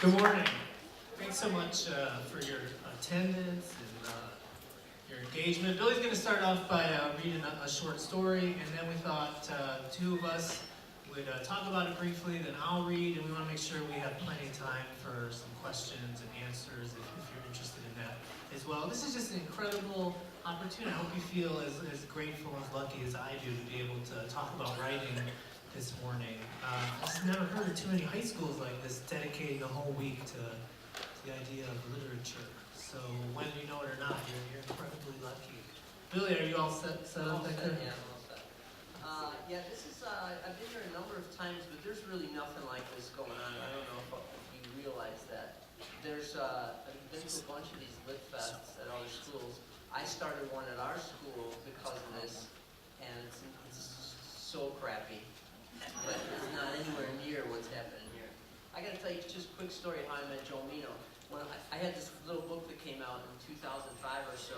Good morning. Thanks so much for your attendance and your engagement. Billy's going to start off by reading a short story, and then we thought two of us would talk about it briefly, then I'll read, and we want to make sure we have plenty of time for some questions and answers if you're interested in that as well. This is just an incredible opportunity. I hope you feel as grateful and as lucky as I do to be able to talk about writing this morning. I've just never heard of too many high schools like this dedicating a whole week to the idea of literature. So whether you know it or not, you're incredibly lucky. Billy, are you all set up back there? Yeah, I'm all set. This is, I've been here a number of times, but there's really nothing like this going on. I don't know if you realize that. I've been to a bunch of these lit fests at other schools. I started one at our school because of this, and it's so crappy. But it's not anywhere near what's happening here. I gotta tell you just a quick story of how I met Joe Mino. When I had this little book that came out in 2005 or so,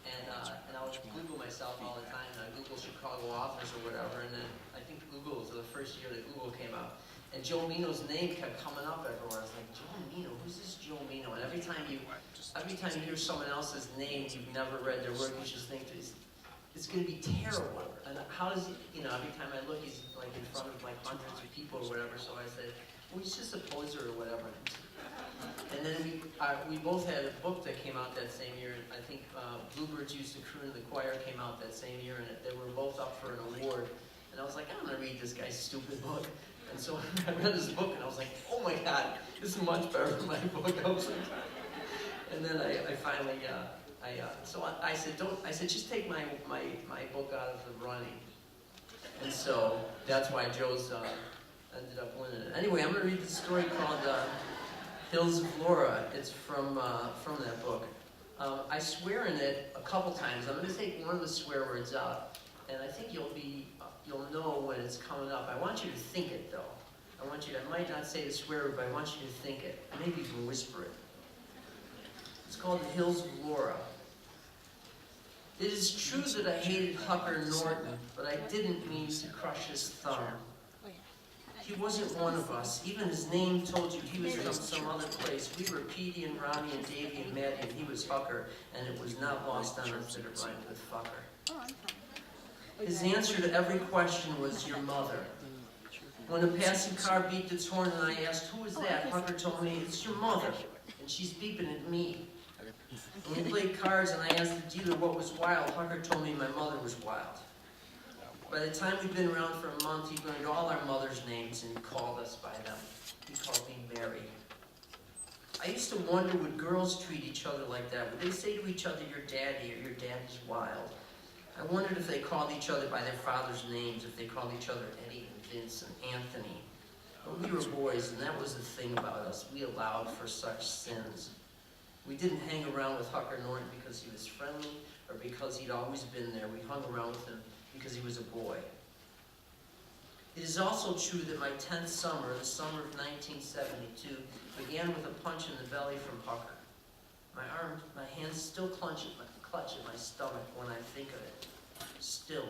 and I would Google myself all the time, and I Google Chicago authors or whatever, and then I think Google was the first year that Google came out. And Joe Mino's name kept coming up everywhere. I was like, Joe Mino, who's this Joe Mino? And every time you hear someone else's name you've never read their work, you just think it's going to be terrible. And how does he, every time I look, he's like in front of like hundreds of people or whatever. So I said, well, he's just a poser or whatever. And then we both had a book that came out that same year. I think Bluebirds Used to Croon in the Choir came out that same year, and they were both up for an award. And I was like, I'm going to read this guy's stupid book. And so I read his book, and I was like, oh my God, this is much better than my book. And then I finally, I said, just take my book out of the running. And so that's why Joe's ended up winning it. Anyway, I'm going to read this story called Hills of Laura. It's from that book. I swear in it a couple times. I'm going to take one of the swear words out, and I think you'll know when it's coming up. I want you to think it, though. I might not say the swear word, but I want you to think it. Maybe even whisper it. It's called The Hills of Laura. It is true that I hated Hucker Norton, but I didn't mean to crush his thumb. He wasn't one of us. Even his name told you he was from some other place. We were Petey and Ronnie and Davy and Maddie, and he was Hucker, and it was not lost on us that it rhymed with fucker. His answer to every question was your mother. When a passing car beeped its horn and I asked, who is that? Hucker told me, it's your mother, and she's beeping at me. When we played cards and I asked the dealer what was wild, Hucker told me my mother was wild. By the time we'd been around for a month, he learned all our mother's names and he called us by them. He called me Mary. I used to wonder, would girls treat each other like that? Would they say to each other, your daddy, or your daddy's wild? I wondered if they called each other by their father's names, if they called each other Eddie and Vince and Anthony. But we were boys, and that was the thing about us. We allowed for such sins. We didn't hang around with Hucker Norton because he was friendly or because he'd always been there. We hung around with him because he was a boy. It is also true that my 10th summer, the summer of 1972, began with a punch in the belly from Hucker. My hands still clutch at my stomach when I think of it. Still,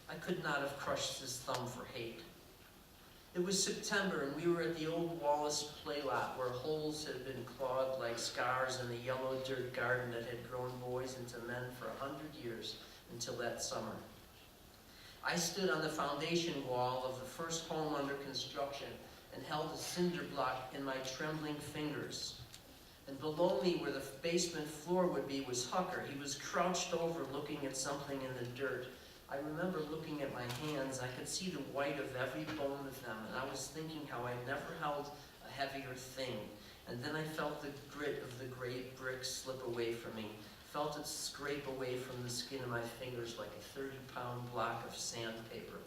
I could not have crushed his thumb for hate. It was September, and we were at the old Wallace play lot where holes had been clawed like scars in the yellow dirt garden that had grown boys into men for 100 years until that summer. I stood on the foundation wall of the first home under construction and held a cinder block in my trembling fingers. And below me, where the basement floor would be, was Hucker. He was crouched over looking at something in the dirt. I remember looking at my hands. I could see the white of every bone of them, and I was thinking how I'd never held a heavier thing. And then I felt the grit of the gray brick slip away from me, felt it scrape away from the skin of my fingers like a 30-pound block of sandpaper.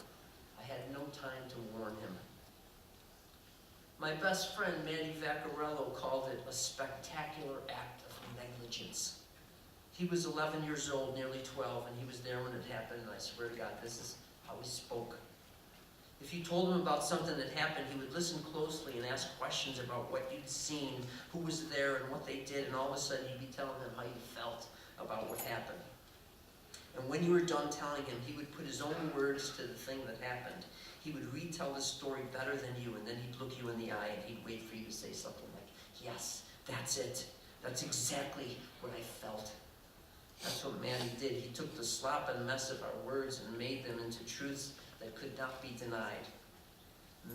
I had no time to warn him. My best friend, Manny Vaccarello, called it a spectacular act of negligence. He was 11 years old, nearly 12, and he was there when it happened, and I swear to God, this is how he spoke. If you told him about something that happened, he would listen closely and ask questions about what you'd seen, who was there, and what they did, and all of a sudden you'd be telling him how you felt about what happened. And when you were done telling him, he would put his own words to the thing that happened. He would retell the story better than you, and then he'd look you in the eye and he'd wait for you to say something like, Yes, that's it. That's exactly what I felt. That's what Maddie did. He took the slop and mess of our words and made them into truths that could not be denied.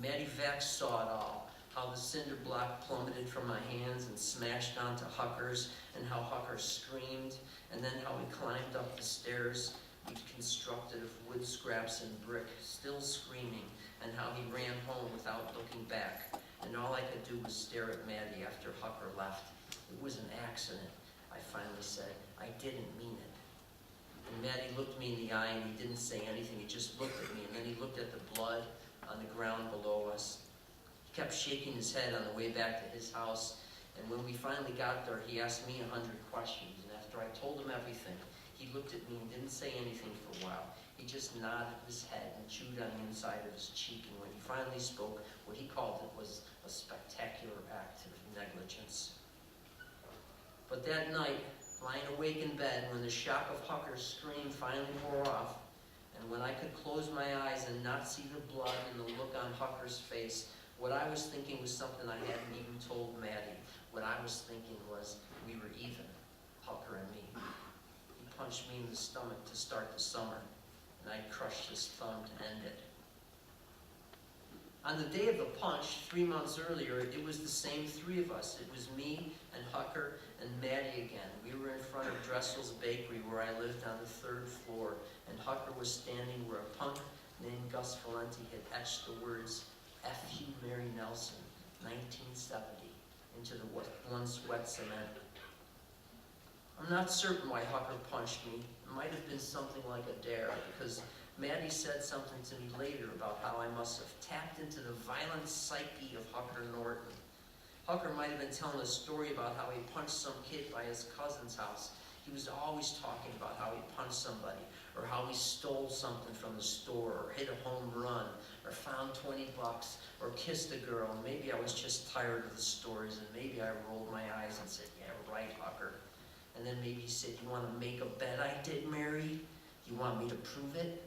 Maddie Vax saw it all, how the cinder block plummeted from my hands and smashed onto Hucker's, and how Hucker screamed, and then how he climbed up the stairs we'd constructed of wood scraps and brick, still screaming, and how he ran home without looking back. And all I could do was stare at Maddie after Hucker left. It was an accident, I finally said. I didn't mean it. And Maddie looked me in the eye and he didn't say anything. He just looked at me, and then he looked at the blood on the ground below us. He kept shaking his head on the way back to his house, and when we finally got there, he asked me 100 questions, and after I told him everything, he looked at me and didn't say anything for a while. He just nodded his head and chewed on the inside of his cheek, and when he finally spoke, what he called it was a spectacular act of negligence. But that night, lying awake in bed, when the shock of Hucker's scream finally wore off, and when I could close my eyes and not see the blood and the look on Hucker's face, what I was thinking was something I hadn't even told Maddie. What I was thinking was we were even, Hucker and me. He punched me in the stomach to start the summer, and I crushed his thumb to end it. On the day of the punch, 3 months earlier, it was the same three of us. It was me and Hucker and Maddie again. We were in front of Dressel's Bakery where I lived on the 3rd floor, and Hucker was standing where a punk named Gus Valenti had etched the words, F.U. Mary Nelson, 1970, into the once wet cement. I'm not certain why Hucker punched me. It might have been something like a dare, because Maddie said something to me later about how I must have tapped into the violent psyche of Hucker Norton. Hucker might have been telling a story about how he punched some kid by his cousin's house. He was always talking about how he punched somebody, or how he stole something from the store, or hit a home run, or found 20 bucks, or kissed a girl. And maybe I was just tired of the stories, and maybe I rolled my eyes and said, yeah, right, Hucker. And then maybe he said, you want to make a bet I did, Mary? You want me to prove it?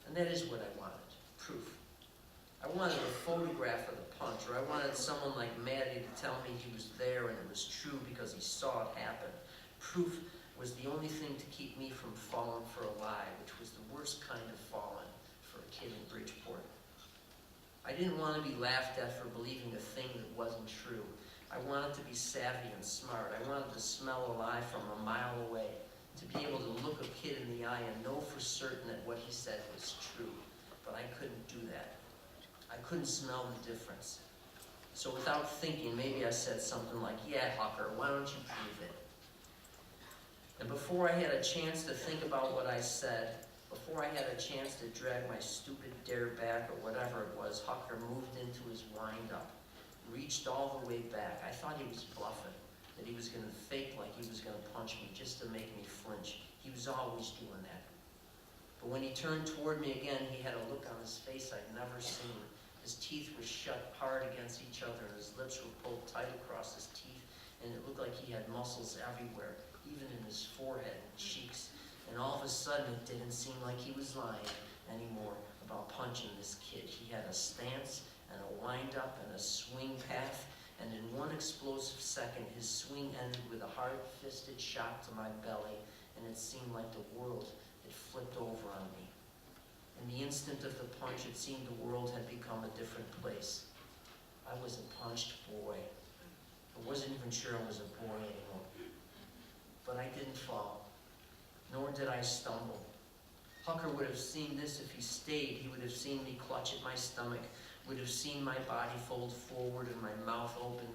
And that is what I wanted, proof. I wanted a photograph of the punch, or I wanted someone like Maddie to tell me he was there and it was true because he saw it happen. Proof was the only thing to keep me from falling for a lie, which was the worst kind of falling for a kid in Bridgeport. I didn't want to be laughed at for believing a thing that wasn't true. I wanted to be savvy and smart. I wanted to smell a lie from a mile away, to be able to look a kid in the eye and know for certain that what he said was true. But I couldn't do that. I couldn't smell the difference. So without thinking, maybe I said something like, yeah, Hucker, why don't you prove it? And before I had a chance to think about what I said, before I had a chance to drag my stupid dare back or whatever it was, Hucker moved into his wind-up, reached all the way back. I thought he was bluffing, that he was going to fake like he was going to punch me just to make me flinch. He was always doing that. But when he turned toward me again, he had a look on his face I'd never seen. His teeth were shut hard against each other, and his lips were pulled tight across his teeth, and it looked like he had muscles everywhere, even in his forehead and cheeks. And all of a sudden, it didn't seem like he was lying anymore about punching this kid. He had a stance and a wind-up and a swing path, and in one explosive second, his swing ended with a hard-fisted shot to my belly, and it seemed like the world had flipped over on me. In the instant of the punch, it seemed the world had become a different place. I was a punched boy. I wasn't even sure I was a boy anymore. But I didn't fall, nor did I stumble. Hucker would have seen this if he stayed. He would have seen me clutch at my stomach, would have seen my body fold forward and my mouth open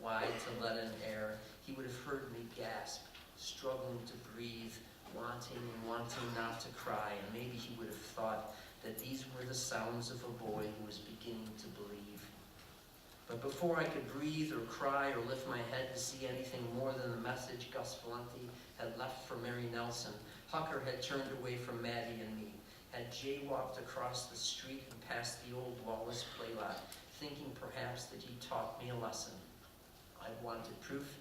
wide to let in air. He would have heard me gasp, struggling to breathe, wanting and wanting not to cry, and maybe he would have thought that these were the sounds of a boy who was beginning to believe. But before I could breathe or cry or lift my head to see anything more than the message Gus Valenti had left for Mary Nelson, Hucker had turned away from Maddie and me, had jaywalked across the street and past the old Wallace play lot, thinking perhaps that he'd taught me a lesson. I wanted proof,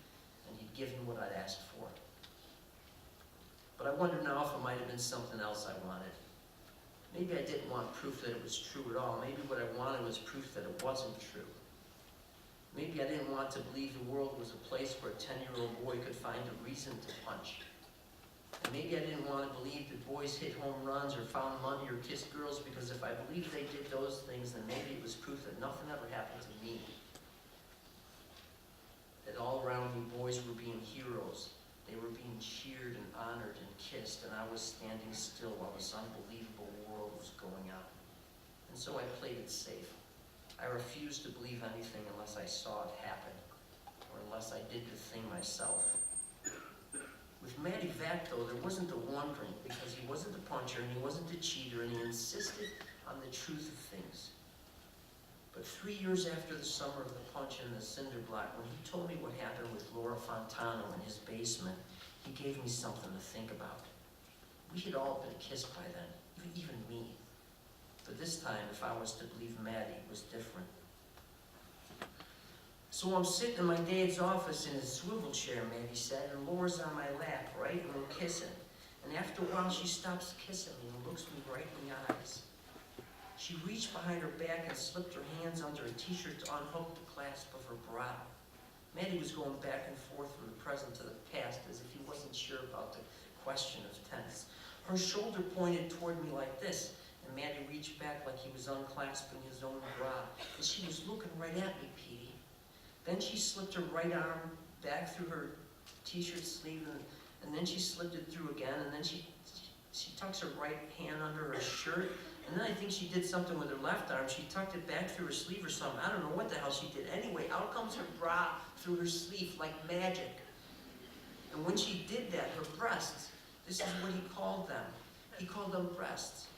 and he'd given what I'd asked for. But I wonder now if it might have been something else I wanted. Maybe I didn't want proof that it was true at all. Maybe what I wanted was proof that it wasn't true. Maybe I didn't want to believe the world was a place where a 10-year-old boy could find a reason to punch. And maybe I didn't want to believe that boys hit home runs or found money or kissed girls, because if I believed they did those things, then maybe it was proof that nothing ever happened to me. That all around me, boys were being heroes. They were being cheered and honored and kissed, and I was standing still while this unbelievable world was going on. And so I played it safe. I refused to believe anything unless I saw it happen, or unless I did the thing myself. With Matty Vac, though, there wasn't the wondering, because he wasn't the puncher and he wasn't the cheater, and he insisted on the truth of things. But 3 years after the summer of the punch in the cinder block, when he told me what happened with Laura Fontano in his basement, he gave me something to think about. We had all been kissed by then, even me. But this time, if I was to believe Matty, it was different. So I'm sitting in my dad's office in his swivel chair, Matty said, and Laura's on my lap, right? And we're kissing. And after a while, she stops kissing me and looks me right in the eyes. She reached behind her back and slipped her hands under a t-shirt to unhook the clasp of her brow. Matty was going back and forth from the present to the past as if he wasn't sure about the question of tense. Her shoulder pointed toward me like this, and Matty reached back like he was unclasping his own brow. And she was looking right at me, Petey. Then she slipped her right arm back through her t-shirt sleeve, and then she slipped it through again, and then she tucks her right hand under her shirt, and then I think she did something with her left arm. She tucked it back through her sleeve or something. I don't know what the hell she did. Anyway, out comes her bra through her sleeve like magic. And when she did that, her breasts, this is what he called them. He called them breasts.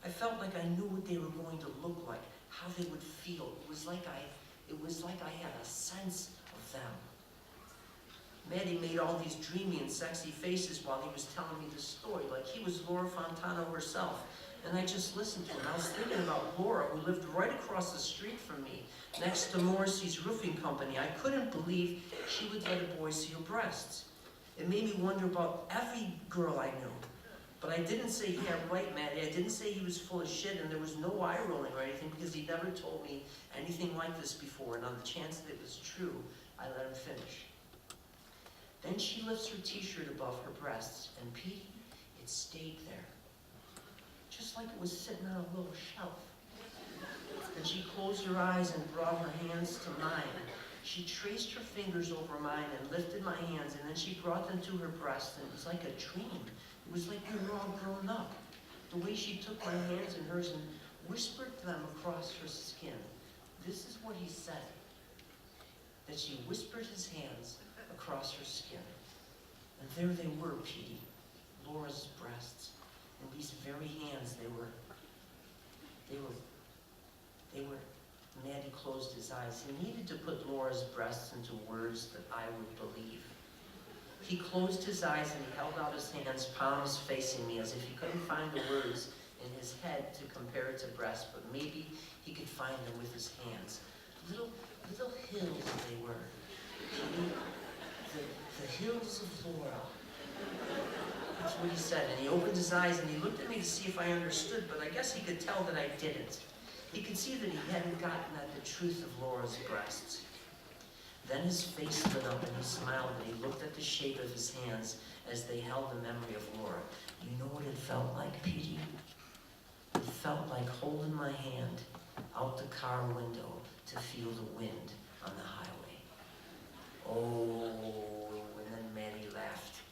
I felt like I knew what they were going to look like, how they would feel. It was like I had a sense of them. Matty made all these dreamy and sexy faces while he was telling me the story, like he was Laura Fontano herself. And I just listened to him. I was thinking about Laura, who lived right across the street from me, next to Morrissey's roofing company. I couldn't believe she would let a boy see her breasts. It made me wonder about every girl I knew. But I didn't say, yeah, right, Matty. I didn't say he was full of shit, and there was no eye rolling or anything, because he never told me anything like this before, and on the chance that it was true, I let him finish. Then she lifts her t-shirt above her breasts, and Pete, it stayed there. Just like it was sitting on a little shelf. Then she closed her eyes and brought her hands to mine. She traced her fingers over mine and lifted my hands, and then she brought them to her breast, and it was like a dream. It was like we were all grown up. The way she took my hands in hers and whispered them across her skin. This is what he said. That she whispered his hands across her skin. And there they were, Petey, Laura's breasts. And these very hands, they were, Matty closed his eyes. He needed to put Laura's breasts into words that I would believe. He closed his eyes and he held out his hands, palms facing me, as if he couldn't find the words in his head to compare it to breasts, but maybe he could find them with his hands. Little hills they were. The hills of Laura. That's what he said, and he opened his eyes and he looked at me to see if I understood, but I guess he could tell that I didn't. He could see that he hadn't gotten at the truth of Laura's breasts. Then his face lit up and he smiled and he looked at the shape of his hands as they held the memory of Laura. You know what it felt like, Petey? It felt like holding my hand out the car window to feel the wind on the highway. Oh, and then Matty laughed.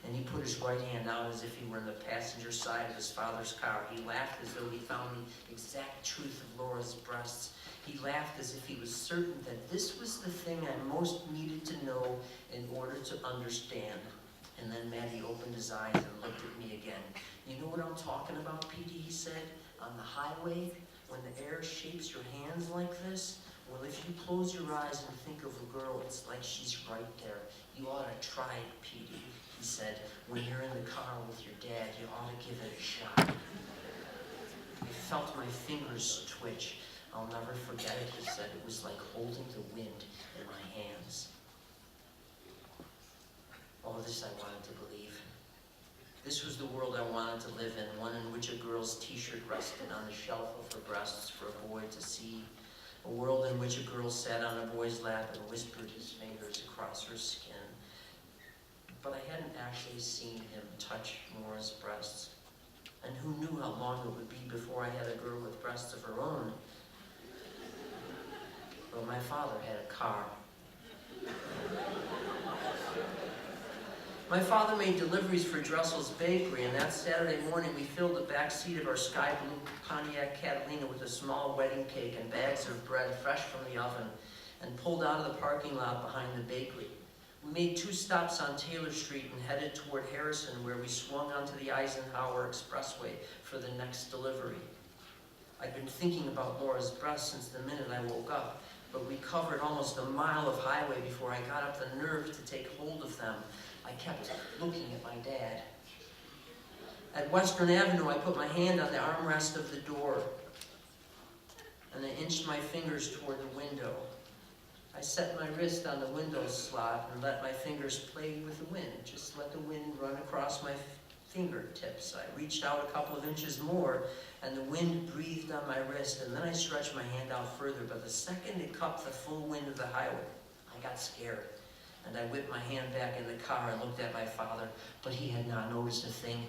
And he put his right hand out as if he were in the passenger side of his father's car. He laughed as though he found the exact truth of Laura's breasts. He laughed as if he was certain that this was the thing I most needed to know in order to understand. And then Matty opened his eyes and looked at me again. You know what I'm talking about, Petey, he said, on the highway, when the air shapes your hands like this? Well, if you close your eyes and think of a girl, it's like she's right there. You ought to try it, Petey, he said. When you're in the car with your dad, you ought to give it a shot. I felt my fingers twitch. I'll never forget it, he said. It was like holding the wind in my hands. All this I wanted to believe. This was the world I wanted to live in, one in which a girl's t-shirt rested on the shelf of her breasts for a boy to see. A world in which a girl sat on a boy's lap and whispered his fingers across her skin. But I hadn't actually seen him touch Nora's breasts. And who knew how long it would be before I had a girl with breasts of her own? Well, my father had a car. My father made deliveries for Dressel's Bakery, and that Saturday morning we filled the back seat of our sky blue Pontiac Catalina with a small wedding cake and bags of bread fresh from the oven, and pulled out of the parking lot behind the bakery. We made 2 stops on Taylor Street and headed toward Harrison, where we swung onto the Eisenhower Expressway for the next delivery. I'd been thinking about Laura's breasts since the minute I woke up, but we covered almost a mile of highway before I got up the nerve to take hold of them. I kept looking at my dad. At Western Avenue, I put my hand on the armrest of the door, and I inched my fingers toward the window. I set my wrist on the window slot and let my fingers play with the wind. Just let the wind run across my fingertips. I reached out a couple of inches more, and the wind breathed on my wrist, and then I stretched my hand out further. But the second it cupped the full wind of the highway, I got scared. And I whipped my hand back in the car and looked at my father, but he had not noticed a thing.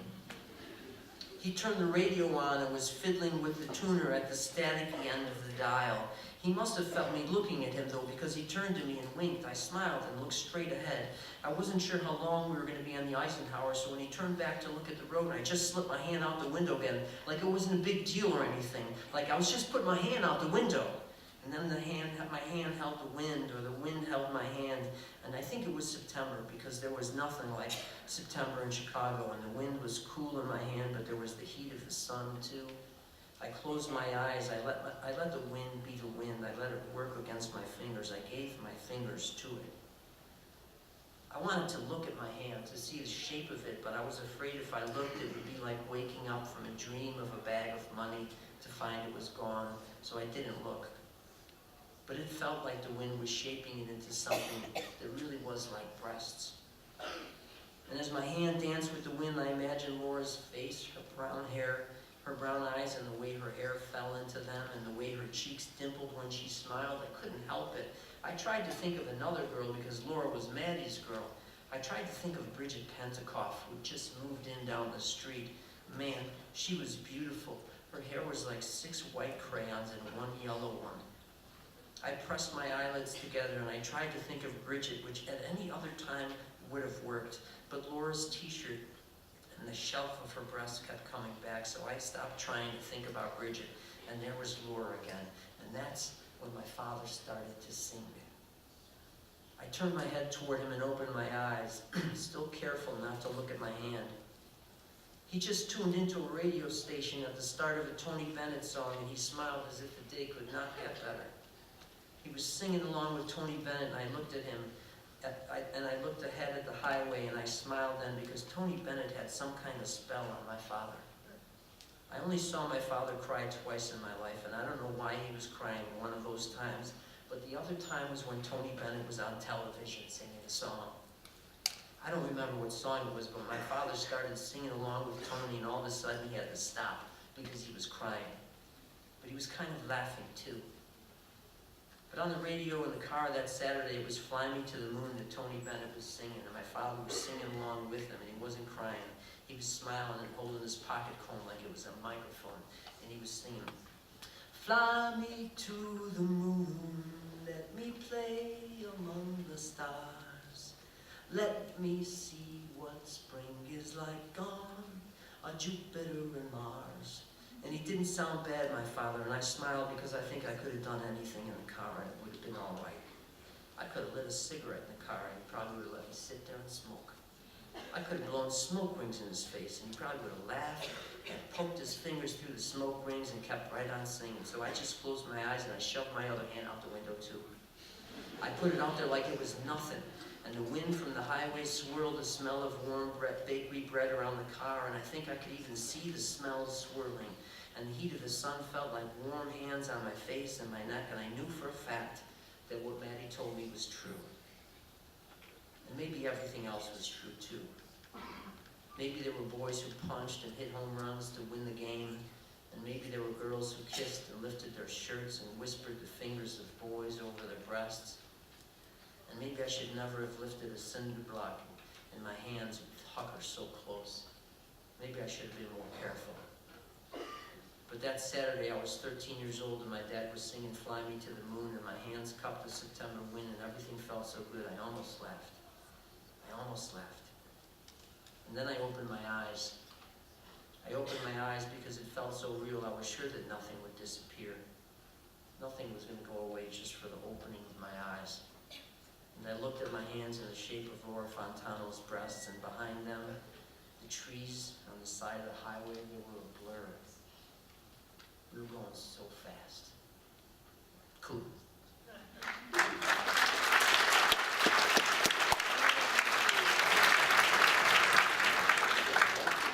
He turned the radio on and was fiddling with the tuner at the staticky end of the dial. He must have felt me looking at him, though, because he turned to me and winked. I smiled and looked straight ahead. I wasn't sure how long we were going to be on the Eisenhower, so when he turned back to look at the road, I just slipped my hand out the window again, like it wasn't a big deal or anything, like I was just putting my hand out the window. And then my hand held the wind, or the wind held my hand, and I think it was September, because there was nothing like September in Chicago, and the wind was cool in my hand, but there was the heat of the sun too. I closed my eyes, I let the wind be the wind, I let it work against my fingers, I gave my fingers to it. I wanted to look at my hand, to see the shape of it, but I was afraid if I looked it would be like waking up from a dream of a bag of money to find it was gone, so I didn't look. But it felt like the wind was shaping it into something that really was like breasts. And as my hand danced with the wind, I imagined Laura's face, her brown hair, her brown eyes, and the way her hair fell into them, and the way her cheeks dimpled when she smiled. I couldn't help it. I tried to think of another girl because Laura was Maddie's girl. I tried to think of Bridget Pentecoff, who just moved in down the street. Man, she was beautiful. Her hair was like 6 white crayons and 1 yellow one. I pressed my eyelids together and I tried to think of Bridget, which at any other time would have worked, but Laura's t-shirt and the shelf of her breasts kept coming back, so I stopped trying to think about Bridget, and there was Laura again, and that's when my father started to sing. I turned my head toward him and opened my eyes, still careful not to look at my hand. He just tuned into a radio station at the start of a Tony Bennett song, and he smiled as if the day could not get better. He was singing along with Tony Bennett, and I looked at him, and I looked ahead at the highway, and I smiled then because Tony Bennett had some kind of spell on my father. I only saw my father cry twice in my life, and I don't know why he was crying one of those times, but the other time was when Tony Bennett was on television singing a song. I don't remember what song it was, but my father started singing along with Tony, and all of a sudden he had to stop because he was crying. But he was kind of laughing too. But on the radio in the car that Saturday, it was Fly Me to the Moon that Tony Bennett was singing, and my father was singing along with him, and he wasn't crying. He was smiling and holding his pocket comb like it was a microphone, and he was singing, "Fly me to the moon, let me play among the stars. Let me see what spring is like on Jupiter and Mars." And he didn't sound bad, my father, and I smiled because I think I could have done anything in the car and it would have been all right. I could have lit a cigarette in the car and he probably would have let me sit there and smoke. I could have blown smoke rings in his face and he probably would have laughed and poked his fingers through the smoke rings and kept right on singing. So I just closed my eyes and I shoved my other hand out the window too. I put it out there like it was nothing. And the wind from the highway swirled the smell of warm bakery bread around the car, and I think I could even see the smells swirling. And the heat of the sun felt like warm hands on my face and my neck, and I knew for a fact that what Maddie told me was true. And maybe everything else was true too. Maybe there were boys who punched and hit home runs to win the game. And maybe there were girls who kissed and lifted their shirts and whispered the fingers of boys over their breasts. And maybe I should never have lifted a cinder block in my hands with Hucker so close. Maybe I should have been more careful. But that Saturday I was 13 years old and my dad was singing Fly Me to the Moon and my hands cupped the September wind and everything felt so good I almost laughed. I almost laughed. And then I opened my eyes. I opened my eyes because it felt so real. I was sure that nothing would disappear. Nothing was going to go away just for the opening of my eyes. And I looked at my hands in the shape of Laura Fontano's breasts, and behind them, the trees on the side of the highway, they were a blur. We were going so fast. Cool.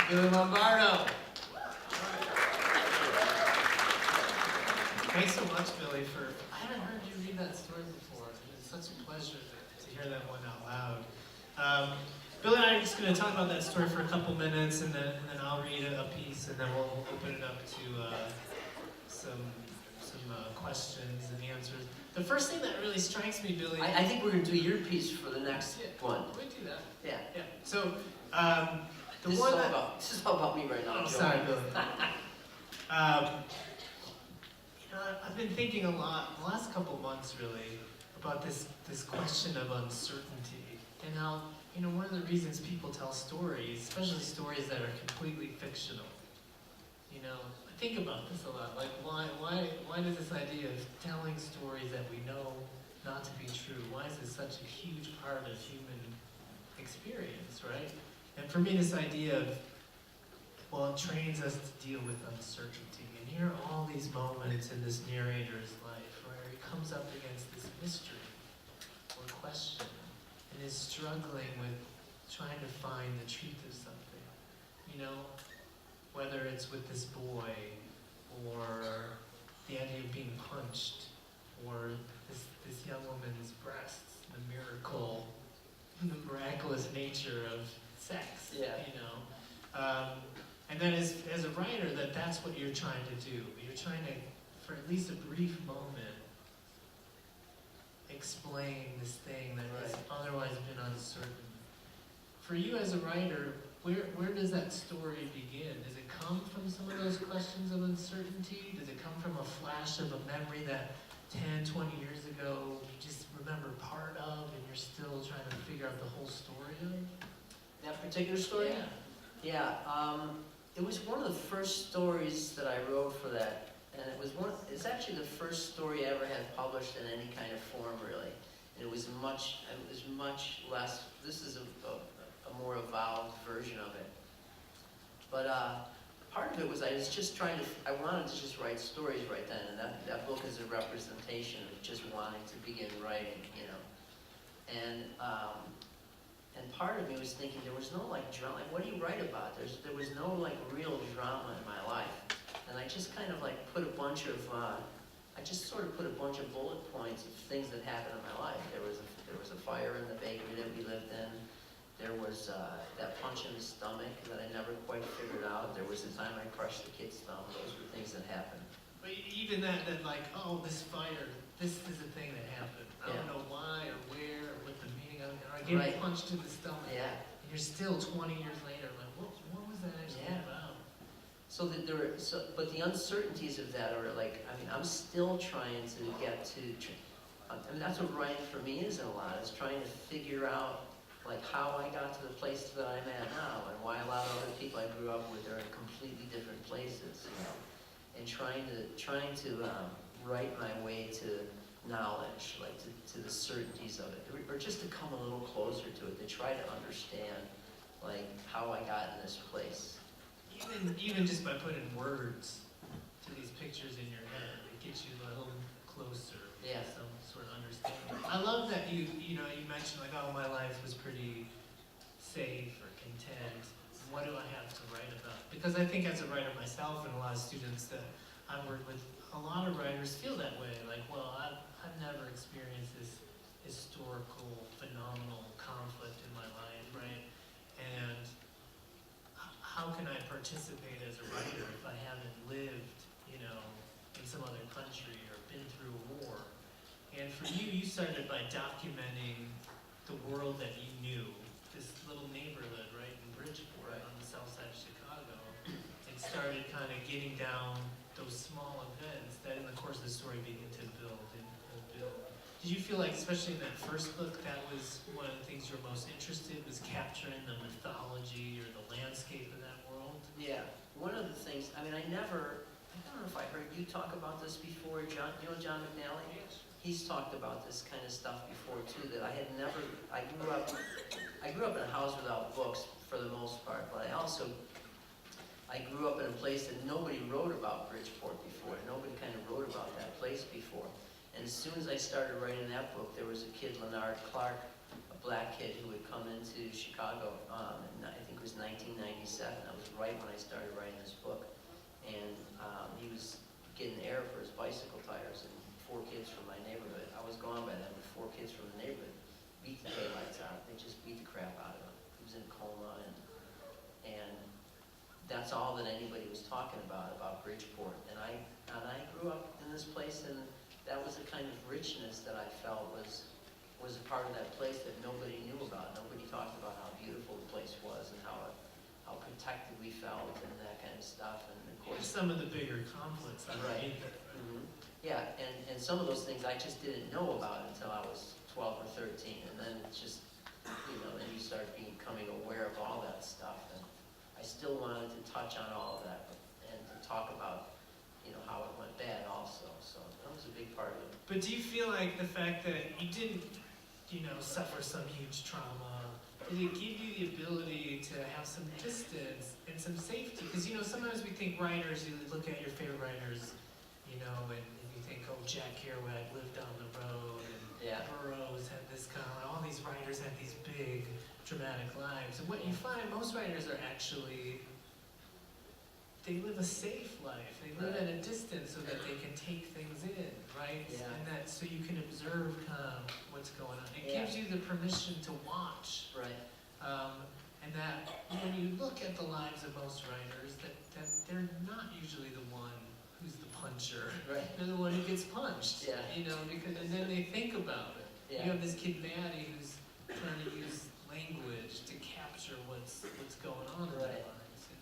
Billy Lombardo. Thanks so much, Billy, for, I haven't heard you read that story before. It's such a pleasure to hear that one out loud. Billy and I are just going to talk about that story for a couple minutes, and then I'll read a piece, and then we'll open it up to some questions and answers. The first thing that really strikes me, Billy... I think we're going to do your piece for the next one. We do that. Yeah. Yeah. So, this is all about me right now. I'm sorry, Billy. I've been thinking a lot, the last couple of months really, about this question of uncertainty. And how, one of the reasons people tell stories, especially stories that are completely fictional, I think about this a lot. Like, why does this idea of telling stories that we know not to be true, why is it such a huge part of human experience, right? And for me, this idea of, it trains us to deal with uncertainty. And here are all these moments in this narrator's life where he comes up against this mystery or question and is struggling with trying to find the truth of something. Whether it's with this boy or the idea of being punched or this young woman's breasts, the miraculous nature of sex, and then as a writer, that's what you're trying to do. You're trying to, for at least a brief moment, explain this thing that has otherwise been uncertain. For you as a writer, where does that story begin? Does it come from some of those questions of uncertainty? Does it come from a flash of a memory that 10, 20 years ago you just remember part of and you're still trying to figure out the whole story of? That particular story? Yeah. It was one of the first stories that I wrote for that, and it's actually the first story I ever had published in any kind of form, really. And it was much less. This is a more evolved version of it. But part of it was I wanted to just write stories right then, and that book is a representation of just wanting to begin writing, And part of me was thinking there was no drama. What do you write about? There was no real drama in my life, and I just kind of put a bunch of bullet points of things that happened in my life. There was a fire in the bakery that we lived in. There was that punch in the stomach that I never quite figured out. There was the time I crushed the kid's thumb. Those were things that happened. But even that this fire, this is a thing that happened. I don't know why or where or what the meaning of it. Or I get punched in the stomach. Yeah. And you're still 20 years later, what was that actually about? But the uncertainties of that are I'm still trying to get to. That's what writing for me is a lot. Is trying to figure out how I got to the place that I'm at now, and why a lot of other people I grew up with are in completely different places, and trying to write my way to knowledge, to the certainties of it, or just to come a little closer to it, to try to understand how I got in this place. Even just by putting words to these pictures in your head, it gets you a little closer. Yeah. Some sort of understanding. I love that you mentioned my life was pretty safe or content. What do I have to write about? Because I think as a writer myself and a lot of students that I've worked with, a lot of writers feel that way. I've never experienced this historical, phenomenal conflict in my life, right? And how can I participate as a writer if I haven't lived, you know, in some other country or been through a war. And for you, you started by documenting the world that you knew, this little neighborhood, right, in Bridgeport on the south side of Chicago, and started kind of getting down those small events that in the course of the story begin to build and build. Did you feel like, especially in that first book, that was one of the things you were most interested, was capturing the mythology or the landscape of that world? Yeah, one of the things, I mean, I don't know if I heard you talk about this before, John, you know John McNally? He's talked about this kind of stuff before too, that I had never, I grew up in a house without books for the most part, but I grew up in a place that nobody wrote about Bridgeport before. Nobody kind of wrote about that place before. And as soon as I started writing that book, there was a kid, Leonard Clark, a black kid who had come into Chicago, in, I think it was 1997. That was right when I started writing this book. And he was getting air for his bicycle tires, and 4 kids from my neighborhood. I was gone by then, but 4 kids from the neighborhood beat the daylights out. They just beat the crap out of him. He was in a coma, and that's all that anybody was talking about Bridgeport. And I grew up in this place, and that was the kind of richness that I felt was a part of that place that nobody knew about. Nobody talked about how beautiful the place was and how protected we felt and that kind of stuff. And of course, Some of the bigger conflicts, right? Mm-hmm. Yeah, and some of those things I just didn't know about until I was 12 or 13, and then it's just, you know, then you start becoming aware of all that stuff. And I still wanted to touch on all of that and to talk about, you know, how it went bad also. So that was a big part of it. But do you feel like the fact that you didn't, you know, suffer some huge trauma, did it give you the ability to have some distance and some safety? Because, you know, sometimes we think writers, you look at your favorite writers, you know, and you think, oh, Jack Kerouac lived down the road, and Yeah. Burroughs had this kind of, all these writers had these big, dramatic lives. And what you find, most writers are actually, they live a safe life. They live at a distance so that they can take things in, right? Yeah. And that so you can observe kind of what's going on. It Yeah. gives you the permission to watch. Right. And that when you look at the lives of most writers, that they're not usually the one who's the puncher. Right. They're the one who gets punched. Yeah. You know, because and then they think about it. Yeah. You have this kid Maddie who's trying to use language to capture what's going on in their Right. lives, and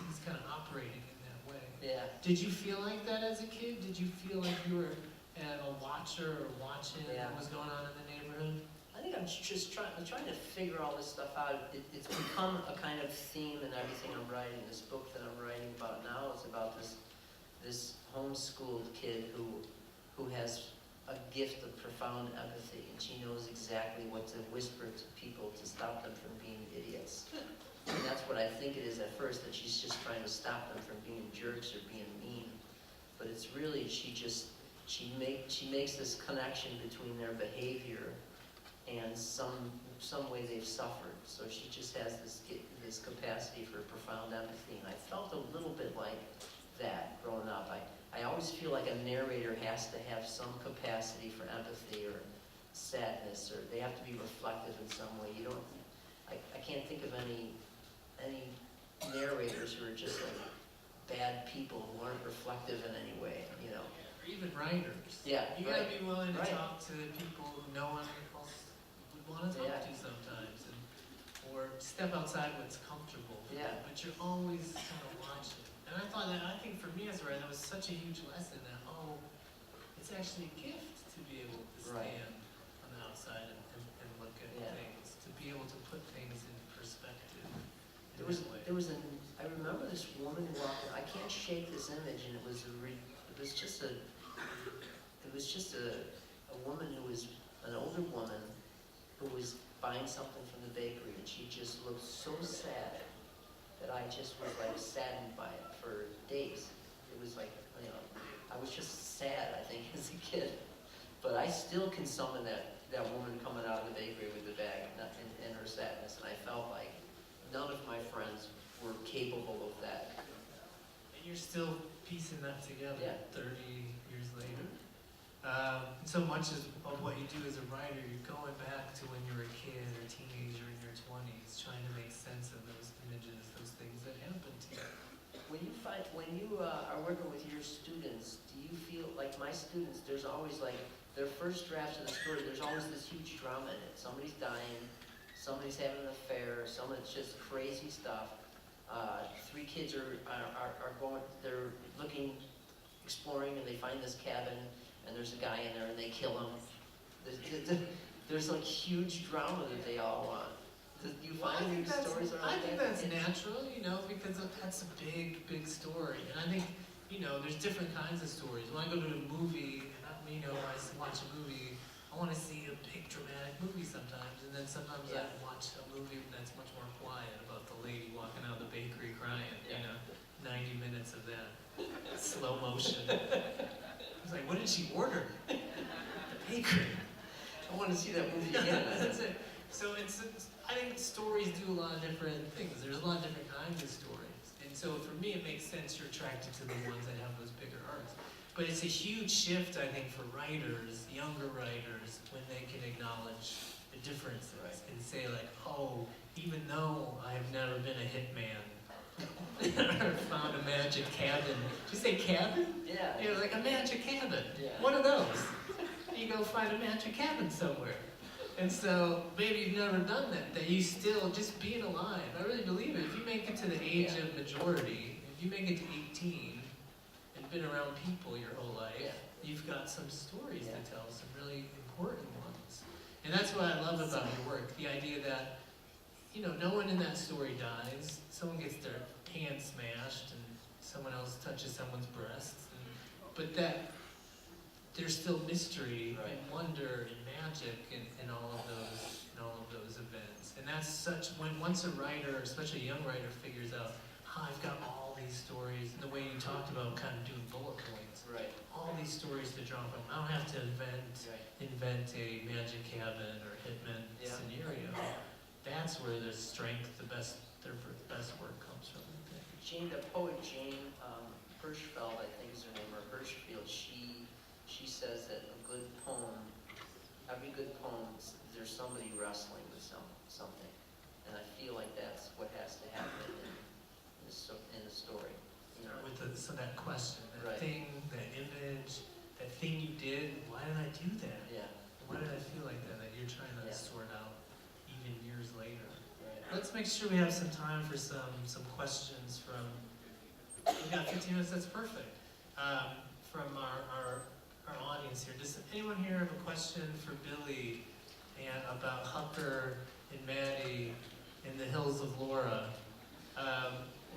he's kind of operating in that way. Yeah. Did you feel like that as a kid? Did you feel like you were a watcher or watching Yeah. what was going on in the neighborhood? I think I'm just trying to figure all this stuff out. It's become a kind of theme in everything I'm writing. This book that I'm writing about now is about this homeschooled kid who has a gift of profound empathy, and she knows exactly what to whisper to people to stop them from being idiots. And that's what I think it is at first, that she's just trying to stop them from being jerks or being mean. But it's really, she makes this connection between their behavior and some way they've suffered. So she just has this capacity for profound empathy, and I felt a little bit like that growing up. I always feel like a narrator has to have some capacity for empathy or sadness, or they have to be reflective in some way. I can't think of any narrators who are just like bad people who aren't reflective in any way, you know. Or even writers. Yeah, You gotta right. be willing to Right. talk to people who no one else would want to talk Yeah. to sometimes, or step outside what's comfortable. Yeah. But you're always kind of watching. And I think for me as a writer, that was such a huge lesson that, it's actually a gift to be able to Right. stand on the outside and look at Yeah. things, to be able to put things in perspective. in There that way. I remember this woman walking. I can't shake this image, and it was just a woman who was an older woman who was buying something from the bakery, and she just looked so sad that I just was like saddened by it for days. It was like, you know, I was just sad, I think, as a kid. But I still can summon that woman coming out of the bakery with the bag and her sadness, and I felt like none of my friends were capable of that. And you're still piecing that together Yeah. 30 years later. So much of what you do as a writer, you're going back to when you were a kid or a teenager in your 20s, trying to make sense of those images, those things that happened to you. find, when you are working with your students, do you feel, like my students, there's always like, their first drafts of the story, there's always this huge drama in it. Somebody's dying, somebody's having an affair, someone's just crazy stuff. Three kids are going, they're looking, exploring, and they find this cabin, and there's a guy in there, and they kill him. There's like huge drama that they all want. Do you find your stories are I like think that? that's natural, you know, because that's a big, big story. And I think, you know, there's different kinds of stories. When I go to a movie, you know, when I watch a movie, I want to see a big dramatic movie sometimes. And then sometimes I watch a movie that's much more quiet about the lady walking out of the bakery crying, you know, 90 minutes of that slow motion. I was like, what did she order? The bakery. I want to see that movie again. That's it. So I think stories do a lot of different things. There's a lot of different kinds of stories. And so for me, it makes sense you're attracted to the ones that have those bigger arcs. But it's a huge shift, I think, for writers, younger writers, when they can acknowledge the differences and say like, oh, even though I have never been a hitman, or found a magic cabin. Did you say cabin? Yeah. You know, like a magic cabin. Yeah. One of those. You go find a magic cabin somewhere. And so, maybe you've never done that you still, just being alive, I really believe it. If you make it to the age of majority, if you make it to 18, and been around people your whole life, you've got some stories to tell, some really important ones. And that's what I love about your work, the idea that, you know, no one in that story dies. Someone gets their hand smashed, and someone else touches someone's breasts, but that there's still mystery and wonder and magic in all of those events. And that's such, once a writer, especially a young writer, figures out, I've got all these stories, and the way you talked about kind of doing bullet points. Right. All these stories to draw from. I don't have to invent a magic cabin or hitman scenario. That's where the strength, their best work comes from, I think. Jane, the poet Jane Hirschfeld, I think is her name, or Hirschfield, she says that a good poem, every good poem, there's somebody wrestling with something. And I feel like that's what has to happen in the story. You know? So that question, that thing, that image, that thing you did, why did I do that? Yeah. Why did I feel like that you're trying to sort out even years later? Right. Let's make sure we have some time for some questions from, we've got 15 minutes, that's perfect. From our audience here. Does anyone here have a question for Billy and about Hucker and Maddie in the Hills of Laura?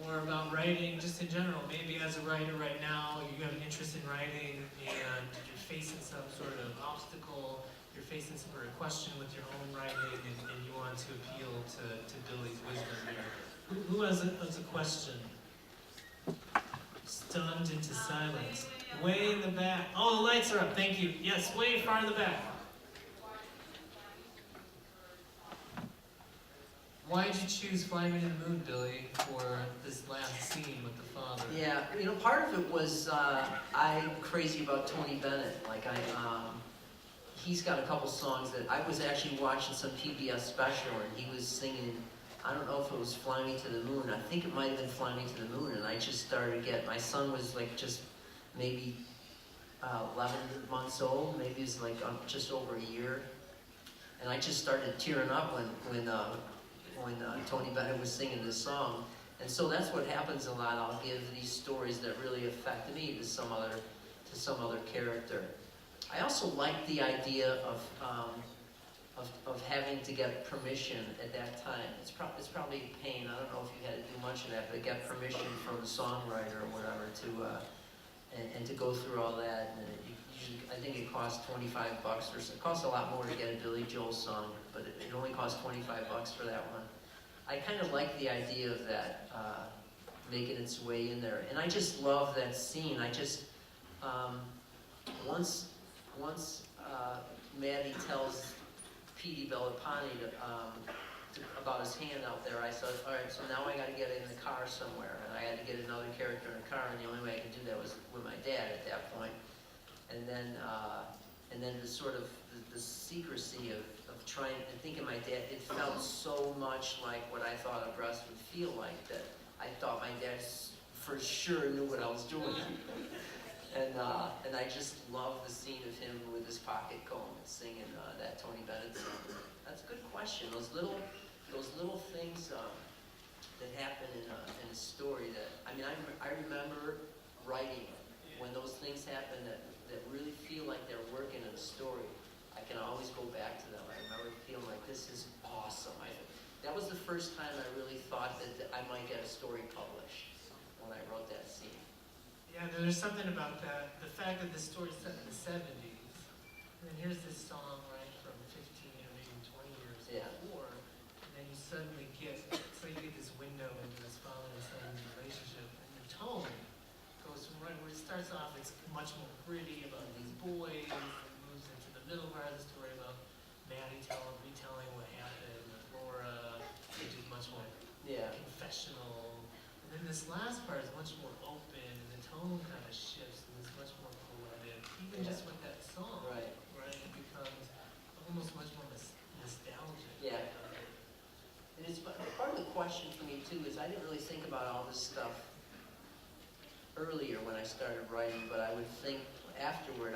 Or about writing just in general? Maybe as a writer right now, you have an interest in writing and you're facing some sort of obstacle, you're facing some sort of question with your own writing, and you want to appeal to Billy's wisdom here. Who has a question? Stunned into silence. Way in the back. Oh, the lights are up. Thank you. Yes, way far in the back. Why did you choose Fly Me to the Moon, Billy, for this last scene with the father? Yeah, you know, part of it was I'm crazy about Tony Bennett. Like he's got a couple songs that I was actually watching some PBS special, and he was singing. I don't know if it was Fly Me to the Moon. I think it might have been Fly Me to the Moon, and I just started to get. My son was like just maybe 11 months old. Maybe it was like just over a year, and I just started tearing up when Tony Bennett was singing this song. And so that's what happens a lot. I'll give these stories that really affect me to some other character. I also like the idea of having to get permission at that time. It's probably a pain. I don't know if you had to do much of that, but get permission from the songwriter or whatever and to go through all that. And usually, I think it costs $25 or so. It costs a lot more to get a Billy Joel song, but it only costs $25 for that one. I kind of like the idea of that making its way in there, and I just love that scene. I just once Maddie tells Petey Bellapani about his hand out there, I said, all right, so now I got to get in the car somewhere, and I had to get another character in the car, and the only way I could do that was with my dad at that point. And then the sort of the secrecy of trying and thinking my dad, it felt so much like what I thought a breast would feel like, that I thought my dad for sure knew what I was doing. And I just love the scene of him with his pocket comb singing that Tony Bennett song. That's a good question. Those little things that happen in a story that, I mean, I remember writing when those things happen that really feel like they're working in a story. I can always go back to them. I remember feeling like this is awesome. That was the first time I really thought that I might get a story published when I wrote that scene. Yeah, there's something about that. The fact that the story's set in the 70s, and then here's this song, right, from 15 or maybe 20 years before, and then you suddenly get this window into this father and son relationship, and the tone goes from right where it starts off, it's much more gritty about these boys, and moves into the middle part of the story about Maddie retelling what happened with Laura, which is much more confessional. And then this last part is much more open, and the tone kind of shifts, and it's much more poetic. Even just with that song, right? It becomes almost much more nostalgic. Yeah. And it's part of the question for me too is I didn't really think about all this stuff earlier when I started writing, but I would think afterward,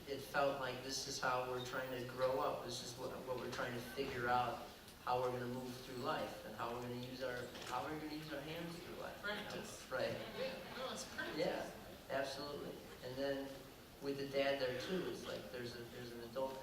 it felt like this is how we're trying to grow up. This is what we're trying to figure out, how we're going to move through life, and how we're going to use our hands through life. Practice. Right. Yeah. No, it's practice. Yeah, absolutely. And then with the dad there too, it's like there's an adult